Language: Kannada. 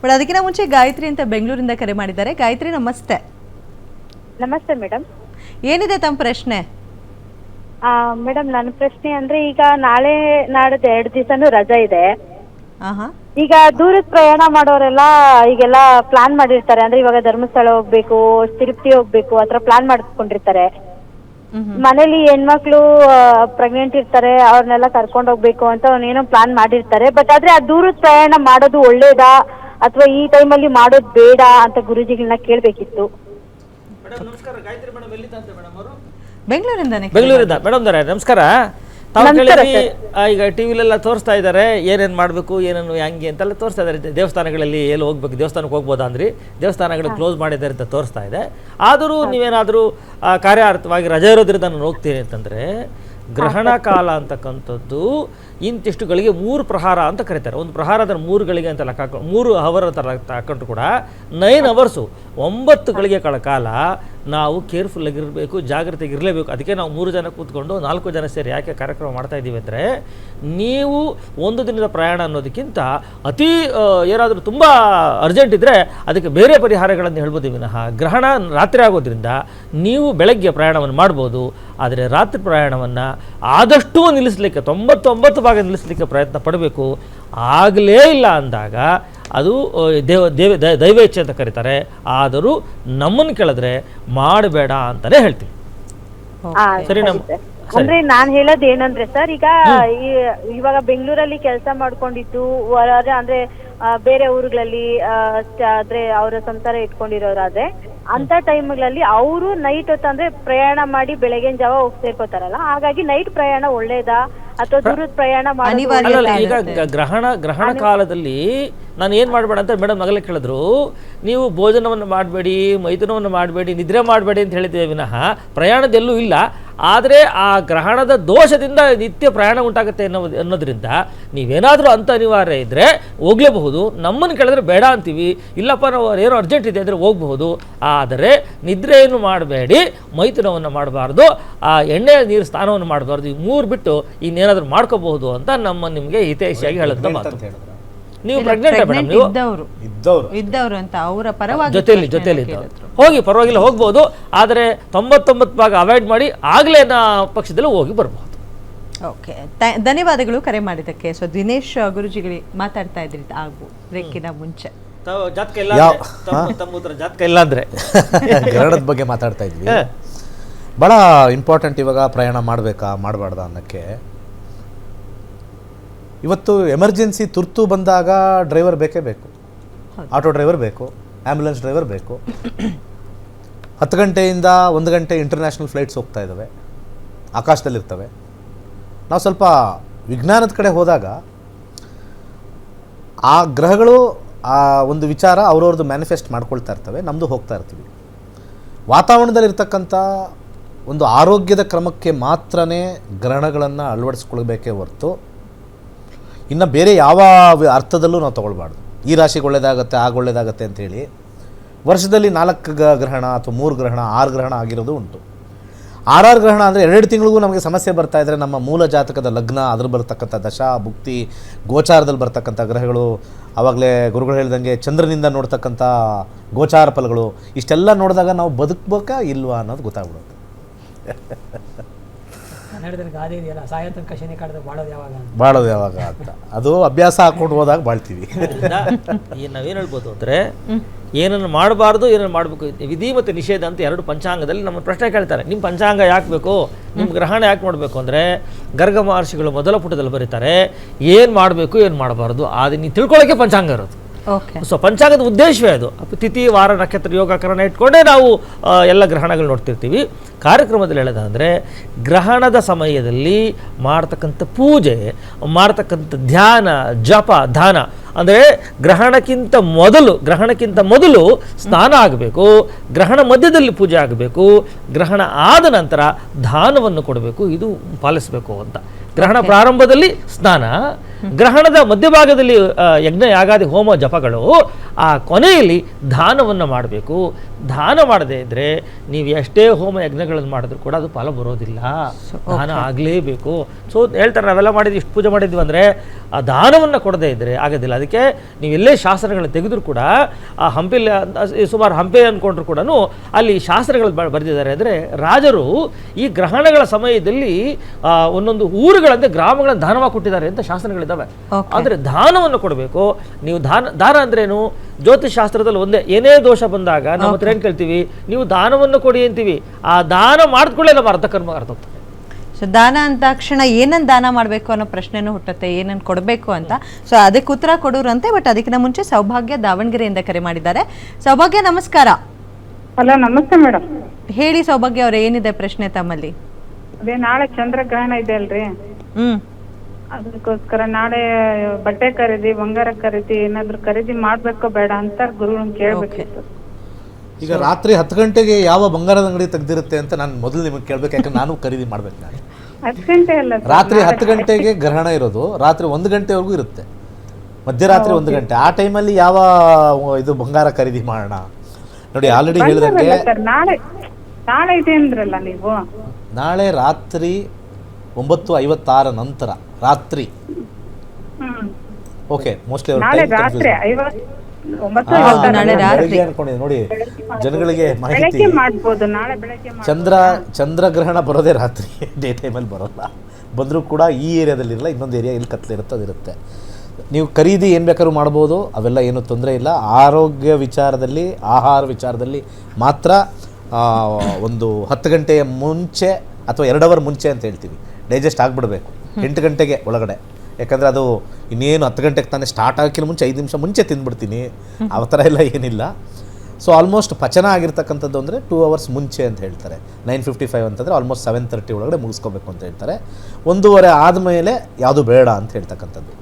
ಬಟ್ ಅದಕ್ಕಿಂತ ಮುಂಚೆ ಗಾಯತ್ರಿ ಅಂತ ಬೆಂಗಳೂರಿಂದ ಕರೆ ಮಾಡಿದ್ದಾರೆ. ಗಾಯತ್ರಿ ನಮಸ್ತೆ. ನಮಸ್ತೆ ಮೇಡಮ್. ಏನಿದೆ ತಮ್ಮ ಪ್ರಶ್ನೆ? ಮೇಡಮ್ ನನ್ನ ಪ್ರಶ್ನೆ ಅಂದ್ರೆ ಈಗ ನಾಳೆ ನಾಡಿದ್ದು 2 ದಿವಸನೂ ರಜಾ ಇದೆ. ಈಗ ದೂರದ ಪ್ರಯಾಣ ಮಾಡೋರೆಲ್ಲ ಈಗೆಲ್ಲ ಪ್ಲಾನ್ ಮಾಡಿರ್ತಾರೆ. ಅಂದ್ರೆ ಇವಾಗ ಧರ್ಮಸ್ಥಳ ಹೋಗ್ಬೇಕು, ತಿರುಪತಿ ಹೋಗ್ಬೇಕು ಆತರ ಪ್ಲಾನ್ ಮಾಡ್ಕೊಂಡಿರ್ತಾರೆ. ಮನೇಲಿ ಹೆಣ್ಮಕ್ಳು ಪ್ರೆಗ್ನೆಂಟ್ ಇರ್ತಾರೆ, ಅವ್ರನ್ನೆಲ್ಲ ಕರ್ಕೊಂಡು ಹೋಗ್ಬೇಕು ಅಂತ ಏನೋ ಪ್ಲಾನ್ ಮಾಡಿರ್ತಾರೆ. ಬಟ್ ಆದ್ರೆ ಆ ದೂರದ ಪ್ರಯಾಣ ಮಾಡೋದು ಒಳ್ಳೇದಾ ಅಥವಾ ಈ ಟೈಮಲ್ಲಿ ಮಾಡೋದು ಬೇಡ ಅಂತ ಗುರುಜಿಗಳನ್ನ ಕೇಳಬೇಕಿತ್ತು. ಬೆಂಗಳೂರಿಂದ ಮೇಡಮ್ ನಮಸ್ಕಾರ. ತಾವು ಕೇಳಿದ್ವಿ ಈಗ ಟಿವಿಲೆಲ್ಲ ತೋರಿಸ್ತಾ ಇದ್ದಾರೆ ಏನೇನು ಮಾಡಬೇಕು ಏನೇನು ಹೆಂಗೆ ಅಂತೆಲ್ಲ ತೋರಿಸ್ತಾ ಇದ್ದಾರೆ. ದೇವಸ್ಥಾನಗಳಲ್ಲಿ ಎಲ್ಲಿ ಹೋಗ್ಬೇಕು, ದೇವಸ್ಥಾನಕ್ಕೆ ಹೋಗ್ಬೋದಾ ಅಂದ್ರಿ, ದೇವಸ್ಥಾನಗಳು ಕ್ಲೋಸ್ ಮಾಡಿದ್ದಾರೆ ಅಂತ ತೋರಿಸ್ತಾ ಇದೆ. ಆದರೂ ನೀವೇನಾದರೂ ಕಾರ್ಯಾರ್ಥವಾಗಿ ರಜೆ ಇರೋದ್ರಿಂದ ನಾನು ಹೋಗ್ತೀನಿ ಅಂತಂದರೆ ಗ್ರಹಣ ಕಾಲ ಅಂತಕ್ಕಂಥದ್ದು ಇಂತಿಷ್ಟುಗಳಿಗೆ 3 ಪ್ರಹಾರ ಅಂತ ಕರೀತಾರೆ. ಒಂದು ಪ್ರಹಾರ ಅದನ್ನು 3 ಗಳಿಗೆ ಅಂತ ಲೆಕ್ಕ 3 ಅವರ್ ಅಂತ ಹಾಕೊಂಡ್ರು ಕೂಡ 9 ಅವರ್ಸು 9 ಗಳಿಗೆಗಳ ಕಾಲ ನಾವು ಕೇರ್ಫುಲ್ ಆಗಿರಬೇಕು, ಜಾಗ್ರತೆಗಿರಲೇಬೇಕು. ಅದಕ್ಕೆ ನಾವು 3 ಜನ ಕೂತ್ಕೊಂಡು 4 ಜನ ಸೇರಿ ಯಾಕೆ ಕಾರ್ಯಕ್ರಮ ಮಾಡ್ತಾ ಇದ್ದೀವಿ ಅಂದರೆ, ನೀವು ಒಂದು ದಿನದ ಪ್ರಯಾಣ ಅನ್ನೋದಕ್ಕಿಂತ ಅತಿ ಏನಾದರೂ ತುಂಬ ಅರ್ಜೆಂಟ್ ಇದ್ದರೆ ಅದಕ್ಕೆ ಬೇರೆ ಪರಿಹಾರಗಳನ್ನು ಹೇಳ್ಬೋದು ವಿನಃ ಗ್ರಹಣ ರಾತ್ರಿ ಆಗೋದ್ರಿಂದ ನೀವು ಬೆಳಗ್ಗೆ ಪ್ರಯಾಣವನ್ನು ಮಾಡ್ಬೋದು. ಆದರೆ ರಾತ್ರಿ ಪ್ರಯಾಣವನ್ನು ಆದಷ್ಟು ನಿಲ್ಲಿಸಲಿಕ್ಕೆ 99 ಭಾಗ ನಿಲ್ಲಿಸಲಿಕ್ಕೆ ಪ್ರಯತ್ನ ಪಡಬೇಕು. ಆಗಲೇ ಇಲ್ಲ ಅಂದಾಗ ಅದು ದೈವೇಚ್ಛೆ ಅಂತ ಕರೀತಾರೆ. ಆದರೂ ನಮ್ಮನ್ನು ಕೇಳಿದ್ರೆ ಮಾಡಬೇಡ ಅಂತಾನೆ ಹೇಳ್ತೀವಿ. ಸರಿ ಅಂದ್ರೆ ನಾನ್ ಹೇಳೋದು ಏನಂದ್ರೆ ಸರ್, ಈಗ ಇವಾಗ ಬೆಂಗಳೂರಲ್ಲಿ ಕೆಲಸ ಮಾಡ್ಕೊಂಡಿದ್ದು ಅಂದ್ರೆ ಬೇರೆ ಊರುಗಳಲ್ಲಿ ಆದ್ರೆ ಅವರ ಸಂಸಾರ ಇಟ್ಕೊಂಡಿರೋರಾದ್ರೆ ಅಂತ ಟೈಮ್ಗಳಲ್ಲಿ ಅವರು ನೈಟ್ ಹೊತ್ತು ಅಂದ್ರೆ ಪ್ರಯಾಣ ಮಾಡಿ ಬೆಳಗಿನ ಜಾವ ಹೋಗಿ ಸೇರ್ಕೋತಾರಲ್ಲ, ಹಾಗಾಗಿ ನೈಟ್ ಪ್ರಯಾಣ ಒಳ್ಳೇದಾ ಅಥವಾ ದೂರದ ಪ್ರಯಾಣ ಈಗ ಗ್ರಹಣ ಕಾಲದಲ್ಲಿ ನಾನು ಏನು ಮಾಡಬೇಡ ಅಂತ ಮೇಡಮ್ ಮಗಲೇ ಕೇಳಿದ್ರು. ನೀವು ಭೋಜನವನ್ನು ಮಾಡಬೇಡಿ, ಮೈಥುನವನ್ನು ಮಾಡಬೇಡಿ, ನಿದ್ರೆ ಮಾಡಬೇಡಿ ಅಂತ ಹೇಳಿದ್ದೇವೆ ವಿನಃ ಪ್ರಯಾಣದೆಲ್ಲೂ ಇಲ್ಲ. ಆದರೆ ಆ ಗ್ರಹಣದ ದೋಷದಿಂದ ನಿತ್ಯ ಪ್ರಯಾಣ ಉಂಟಾಗುತ್ತೆ ಅನ್ನೋದ್ರಿಂದ ನೀವೇನಾದರೂ ಅಂತ ಅನಿವಾರ್ಯ ಇದ್ದರೆ ಹೋಗಲೇಬಹುದು. ನಮ್ಮನ್ನು ಕೇಳಿದ್ರೆ ಬೇಡ ಅಂತೀವಿ. ಇಲ್ಲಪ್ಪ ನಾವು ಏನೋ ಅರ್ಜೆಂಟ್ ಇದೆ ಅಂದರೆ ಹೋಗಬಹುದು. ಆದರೆ ನಿದ್ರೆಯನ್ನು ಮಾಡಬೇಡಿ, ಮೈಥುನವನ್ನು ಮಾಡಬಾರ್ದು, ಆ ಎಣ್ಣೆ ನೀರು ಸ್ನಾನವನ್ನು ಮಾಡಬಾರ್ದು. ಈ 3 ಬಿಟ್ಟು ಇನ್ನೇನಾದರೂ ಮಾಡ್ಕೋಬಹುದು ಅಂತ ನಿಮಗೆ ಹಿತೈಷಿಯಾಗಿ ಹೇಳೋದು ಮಾತು. ನೀವು ಪ್ರೆಗ್ನೆಂಟ್ ಇದ್ದವರು ಅಂತ ಅವರ ಪರವಾಗಿ ಜೊತೆಯಲ್ಲಿ ಹೋಗಿ ಪರವಾಗಿಲ್ಲ ಹೋಗ್ಬೋದು. ಆದರೆ 99 ಭಾಗ ಅವಾಯ್ಡ್ ಮಾಡಿ ಆಗಲೇ ಪಕ್ಷದಲ್ಲಿ ಹೋಗಿ ಬರ್ಬೋದು. ಓಕೆ, ಧನ್ಯವಾದಗಳು ಕರೆ ಮಾಡಿದ್ದಕ್ಕೆ. ಸೊ ದಿನೇಶ್ ಗುರುಜಿಗಳು ಮಾತಾಡ್ತಾ ಇದ್ರಿ ಬ್ರೇಕಿನ ಮುಂಚೆ ಜಾತಕ ಇಲ್ಲ ಅಂದ್ರೆ ಗ್ರಹಣದ ಬಗ್ಗೆ ಮಾತಾಡ್ತಾ ಇದ್ವಿ. ಬಹಳ ಇಂಪಾರ್ಟೆಂಟ್ ಇವಾಗ ಪ್ರಯಾಣ ಮಾಡಬೇಕಾ ಮಾಡಬಾರ್ದಾ ಅನ್ನೋಕ್ಕೆ. ಇವತ್ತು ಎಮರ್ಜೆನ್ಸಿ ತುರ್ತು ಬಂದಾಗ ಡ್ರೈವರ್ ಬೇಕೇ ಬೇಕು. ಆಟೋ ಡ್ರೈವರ್ ಬೇಕು, ಆ್ಯಂಬುಲೆನ್ಸ್ ಡ್ರೈವರ್ ಬೇಕು. 10 ಗಂಟೆಯಿಂದ 1 ಗಂಟೆ ಇಂಟರ್ನ್ಯಾಷನಲ್ ಫ್ಲೈಟ್ಸ್ ಹೋಗ್ತಾ ಇದ್ದಾವೆ, ಆಕಾಶದಲ್ಲಿರ್ತವೆ. ನಾವು ಸ್ವಲ್ಪ ವಿಜ್ಞಾನದ ಕಡೆ ಹೋದಾಗ ಆ ಗ್ರಹಗಳು ಆ ಒಂದು ವಿಚಾರ ಅವ್ರವ್ರದ್ದು ಮ್ಯಾನಿಫೆಸ್ಟ್ ಮಾಡ್ಕೊಳ್ತಾ ಇರ್ತವೆ, ನಮ್ಮದು ಹೋಗ್ತಾ ಇರ್ತೀವಿ. ವಾತಾವರಣದಲ್ಲಿರ್ತಕ್ಕಂಥ ಒಂದು ಆರೋಗ್ಯದ ಕ್ರಮಕ್ಕೆ ಮಾತ್ರನೇ ಗ್ರಹಣಗಳನ್ನು ಅಳವಡಿಸ್ಕೊಳ್ಬೇಕೇ ಹೊರತು ಇನ್ನು ಬೇರೆ ಯಾವ ಅರ್ಥದಲ್ಲೂ ನಾವು ತೊಗೊಳ್ಬಾರ್ದು. ಈ ರಾಶಿಗೆ ಒಳ್ಳೆಯದಾಗತ್ತೆ, ಆಗ ಒಳ್ಳೆಯದಾಗತ್ತೆ ಅಂಥೇಳಿ ವರ್ಷದಲ್ಲಿ 4 ಗ್ರಹಣ ಅಥವಾ 3 ಗ್ರಹಣ 6 ಗ್ರಹಣ ಆಗಿರೋದು ಉಂಟು. 6 ಗ್ರಹಣ ಅಂದರೆ 2 ತಿಂಗಳಿಗೂ ನಮಗೆ ಸಮಸ್ಯೆ ಬರ್ತಾ ಇದ್ದರೆ ನಮ್ಮ ಮೂಲ ಜಾತಕದ ಲಗ್ನ, ಅದ್ರ ಬರ್ತಕ್ಕಂಥ ದಶಾ ಭುಕ್ತಿ ಗೋಚಾರದಲ್ಲಿ ಬರ್ತಕ್ಕಂಥ ಗ್ರಹಗಳು, ಆವಾಗಲೇ ಗುರುಗಳು ಹೇಳಿದಂಗೆ ಚಂದ್ರನಿಂದ ನೋಡ್ತಕ್ಕಂಥ ಗೋಚಾರ ಫಲಗಳು, ಇಷ್ಟೆಲ್ಲ ನೋಡಿದಾಗ ನಾವು ಬದುಕಬೇಕಾ ಇಲ್ವಾ ಅನ್ನೋದು ಗೊತ್ತಾಗ್ಬಿಡುತ್ತೆ. ಬಾಳೋದು ಯಾವಾಗ ಅಂತ ಅದು ಅಭ್ಯಾಸ ಹಾಕೊಂಡು ಹೋದಾಗ ಬಾಳ್ತೀವಿ. ನಾವೇನು ಹೇಳ್ಬೋದು ಅಂದರೆ, ಏನನ್ನು ಮಾಡಬಾರ್ದು ಏನನ್ನು ಮಾಡಬೇಕು, ವಿಧಿ ಮತ್ತು ನಿಷೇಧ ಅಂತ 2 ಪಂಚಾಂಗದಲ್ಲಿ ನಮ್ಮ ಪ್ರಶ್ನೆ ಕೇಳ್ತಾರೆ. ನಿಮ್ಮ ಪಂಚಾಂಗ ಯಾಕೆ ಬೇಕು, ನಿಮ್ಮ ಗ್ರಹಣ ಯಾಕೆ ಮಾಡಬೇಕು ಅಂದರೆ ಗರ್ಗ ಮಹರ್ಷಿಗಳು ಮೊದಲ ಪುಟದಲ್ಲಿ ಬರೀತಾರೆ ಏನು ಮಾಡಬೇಕು ಏನು ಮಾಡಬಾರ್ದು ಅದು ನೀವು ತಿಳ್ಕೊಳ್ಳೋಕ್ಕೆ ಪಂಚಾಂಗ ಇರೋದು. ಸೊ ಪಂಚಾಂಗದ ಉದ್ದೇಶವೇ ಅದು. ತಿಥಿ ವಾರ ನಕ್ಷತ್ರ ಯೋಗಕರಣ ಇಟ್ಕೊಂಡೇ ನಾವು ಎಲ್ಲ ಗ್ರಹಣಗಳು ನೋಡ್ತಿರ್ತೀವಿ. ಕಾರ್ಯಕ್ರಮದಲ್ಲಿ ಹೇಳೋದಂದರೆ ಗ್ರಹಣದ ಸಮಯದಲ್ಲಿ ಮಾಡ್ತಕ್ಕಂಥ ಪೂಜೆ, ಮಾಡ್ತಕ್ಕಂಥ ಧ್ಯಾನ, ಜಪ, ದಾನ ಅಂದರೆ ಗ್ರಹಣಕ್ಕಿಂತ ಮೊದಲು ಸ್ನಾನ ಆಗಬೇಕು, ಗ್ರಹಣ ಮಧ್ಯದಲ್ಲಿ ಪೂಜೆ ಆಗಬೇಕು, ಗ್ರಹಣ ಆದ ನಂತರ ದಾನವನ್ನು ಕೊಡಬೇಕು, ಇದು ಪಾಲಿಸಬೇಕು ಅಂತ. ಗ್ರಹಣ ಪ್ರಾರಂಭದಲ್ಲಿ ಸ್ನಾನ, ಗ್ರಹಣದ ಮಧ್ಯಭಾಗದಲ್ಲಿ ಯಜ್ಞ ಯಾಗಾದಿ ಹೋಮ ಜಪಗಳು, ಆ ಕೊನೆಯಲ್ಲಿ ದಾನವನ್ನು ಮಾಡಬೇಕು. ದಾನ ಮಾಡದೇ ಇದ್ದರೆ ನೀವು ಎಷ್ಟೇ ಹೋಮ ಯಜ್ಞಗಳನ್ನು ಮಾಡಿದ್ರು ಕೂಡ ಅದು ಫಲ ಬರೋದಿಲ್ಲ. ದಾನ ಆಗಲೇಬೇಕು. ಸೊ ಹೇಳ್ತಾರೆ, ನಾವೆಲ್ಲ ಮಾಡಿದ್ವಿ, ಇಷ್ಟು ಪೂಜೆ ಮಾಡಿದ್ವಿ ಅಂದರೆ ಆ ದಾನವನ್ನು ಕೊಡದೇ ಇದ್ದರೆ ಆಗೋದಿಲ್ಲ. ಅದಕ್ಕೆ ನೀವು ಎಲ್ಲೇ ಶಾಸ್ತ್ರಗಳನ್ನು ತೆಗೆದರೂ ಕೂಡ ಆ ಹಂಪೆಲಿ ಸುಮಾರು ಹಂಪೆ ಅಂದ್ಕೊಂಡ್ರು ಕೂಡ ಅಲ್ಲಿ ಶಾಸ್ತ್ರಗಳು ಬರೆದಿದ್ದಾರೆ. ಅಂದರೆ ರಾಜರು ಈ ಗ್ರಹಣಗಳ ಸಮಯದಲ್ಲಿ ಒಂದೊಂದು ಊರುಗಳಂತೆ ಗ್ರಾಮಗಳನ್ನು ದಾನವಾಗಿ ಕೊಟ್ಟಿದ್ದಾರೆ ಅಂತ ಶಾಸ್ತ್ರಗಳಿದ್ದಾವೆ. ಆದರೆ ದಾನವನ್ನು ಕೊಡಬೇಕು. ನೀವು ದಾನ ಅಂದ್ರೇನು? ಜ್ಯೋತಿಷ್ ಶಾಸ್ತ್ರದಲ್ಲಿ ಒಂದೇ, ಏನೇ ದೋಷ ಬಂದಾಗ ನಮ್ಮ ಹತ್ರ ಏನು ಕೇಳ್ತೀವಿ? ನೀವು ದಾನವನ್ನು ಕೊಡಿ ಅಂತೀವಿ. ಆ ದಾನ ಮಾಡಿದ್ಕೊಳ್ಳೆ ನಮ್ಮ ಅರ್ಧಕರ್ಮ ಅರ್ಥ ಹೋಗ್ತದೆ. ಸೊ ದಾನ ಅಂತ ತಕ್ಷಣ ಏನನ್ನು ದಾನ ಮಾಡಬೇಕು ಅನ್ನೋ ಪ್ರಶ್ನೆನೂ ಹುಟ್ಟುತ್ತೆ, ಏನನ್ನು ಕೊಡಬೇಕು ಅಂತ. ಸೊ ಅದಕ್ಕೆ ಉತ್ತರ ಕೊಡೋರಂತೆ. ಬಟ್ ಅದಕ್ಕಿಂತ ಮುಂಚೆ ಸೌಭಾಗ್ಯ ದಾವಣಗೆರೆಯಿಂದ ಕರೆ ಮಾಡಿದ್ದಾರೆ. ಸೌಭಾಗ್ಯ ನಮಸ್ಕಾರ. ಹಲೋ, ನಮಸ್ತೆ ಮೇಡಮ್. ಹೇಳಿ ಸೌಭಾಗ್ಯ ಅವ್ರ, ಏನಿದೆ ಪ್ರಶ್ನೆ ತಮ್ಮಲ್ಲಿ? ಅದೇ ನಾಳೆ ಚಂದ್ರಗ್ರಹಣ ಇದೆ ಅಲ್ರಿ, ಅದಕ್ಕೋಸ್ಕರ ನಾಳೆ ಬಟ್ಟೆ ಖರೀದಿ, ಬಂಗಾರ ಖರೀದಿ ಏನಾದ್ರು ಖರೀದಿ ಮಾಡ್ಬೇಕೋ ಬೇಡ ಅಂತ ಗುರುಗಳನ್ನ ಕೇಳ್ಬೇಕಿತ್ತು. ಈಗ ರಾತ್ರಿ 10 ಗಂಟೆಗೆ ಯಾವ ಬಂಗಾರದ ಅಂಗಡಿ ತೆಗ್ದಿರುತ್ತೆ ಅಂತ ನಾನು ಮೊದಲು ನಿಮಗೆ ಕೇಳಬೇಕು, ಯಾಕಂದ್ರೆ ನಾನು ಖರೀದಿ ಮಾಡ್ಬೇಕು. ನಾನು 10 ಗಂಟೆ ಅಲ್ಲ, ರಾತ್ರಿ 10 ಗಂಟೆಗೆ ಗ್ರಹಣ ಇರೋದು, ರಾತ್ರಿ 1 ಗಂಟೆವರೆಗೂ ಇರುತ್ತೆ, ಮಧ್ಯರಾತ್ರಿ 1 ಗಂಟೆ. ಆ ಟೈಮಲ್ಲಿ ಯಾವ ಇದು ಬಂಗಾರ ಖರೀದಿ ಮಾಡೋಣ? ನೋಡಿ, ಆಲ್ರೆಡಿ ಹೇಳಿದಂಗೆ ನಾಳೆ ಇದೆ ಅಂದ್ರಲ್ಲ ನೀವು. ನಾಳೆ ರಾತ್ರಿ 9:56 ನಂತರ ರಾತ್ರಿ. ಓಕೆ, ಮೋಸ್ಟ್ಲಿ ಅನ್ಕೊಂಡಿದೆ. ನೋಡಿ, ಜನಗಳಿಗೆ ಮಾಹಿತಿ, ಚಂದ್ರಗ್ರಹಣ ಬರೋದೇ ರಾತ್ರಿ, ಡೇ ಟೈಮಲ್ಲಿ ಬರೋಲ್ಲ. ಬಂದರೂ ಕೂಡ ಈ ಏರಿಯಾದಲ್ಲಿರಲ್ಲ, ಇನ್ನೊಂದು ಏರಿಯಾ ಇಲ್ಲಿ ಕತ್ಲಿರುತ್ತೆ, ಅದಿರುತ್ತೆ. ನೀವು ಖರೀದಿ ಏನು ಬೇಕಾದ್ರೂ ಮಾಡ್ಬೋದು, ಅವೆಲ್ಲ ಏನೂ ತೊಂದರೆ ಇಲ್ಲ. ಆರೋಗ್ಯ ವಿಚಾರದಲ್ಲಿ, ಆಹಾರ ವಿಚಾರದಲ್ಲಿ ಮಾತ್ರ ಒಂದು 10 ಗಂಟೆಯ ಮುಂಚೆ ಅಥವಾ 2 ಅವರ್ ಮುಂಚೆ ಅಂತ ಹೇಳ್ತೀವಿ, ಡೈಜೆಸ್ಟ್ ಆಗಿಬಿಡಬೇಕು 8 ಗಂಟೆಗೆ ಒಳಗಡೆ. ಯಾಕಂದರೆ ಅದು ಇನ್ನೇನು 10 ಗಂಟೆಗೆ ತಾನೇ ಸ್ಟಾರ್ಟ್ ಆಗೋಕ್ಕಿಂತ ಮುಂಚೆ 5 ನಿಮಿಷ ಮುಂಚೆ ತಿಂದ್ಬಿಡ್ತೀನಿ, ಆ ಥರ ಎಲ್ಲ ಏನಿಲ್ಲ. ಸೊ ಆಲ್ಮೋಸ್ಟ್ ಪಚನ ಆಗಿರ್ತಕ್ಕಂಥದ್ದು ಅಂದರೆ 2 ಅವರ್ಸ್ ಮುಂಚೆ ಅಂತ ಹೇಳ್ತಾರೆ. 9:55 ಅಂತಂದರೆ ಆಲ್ಮೋಸ್ಟ್ 7:30 ಒಳಗಡೆ ಮುಗಿಸ್ಕೋಬೇಕು ಅಂತ ಹೇಳ್ತಾರೆ. 1:30 ಆದಮೇಲೆ ಯಾವುದು ಬೇಡ ಅಂತ ಹೇಳ್ತಕ್ಕಂಥದ್ದು.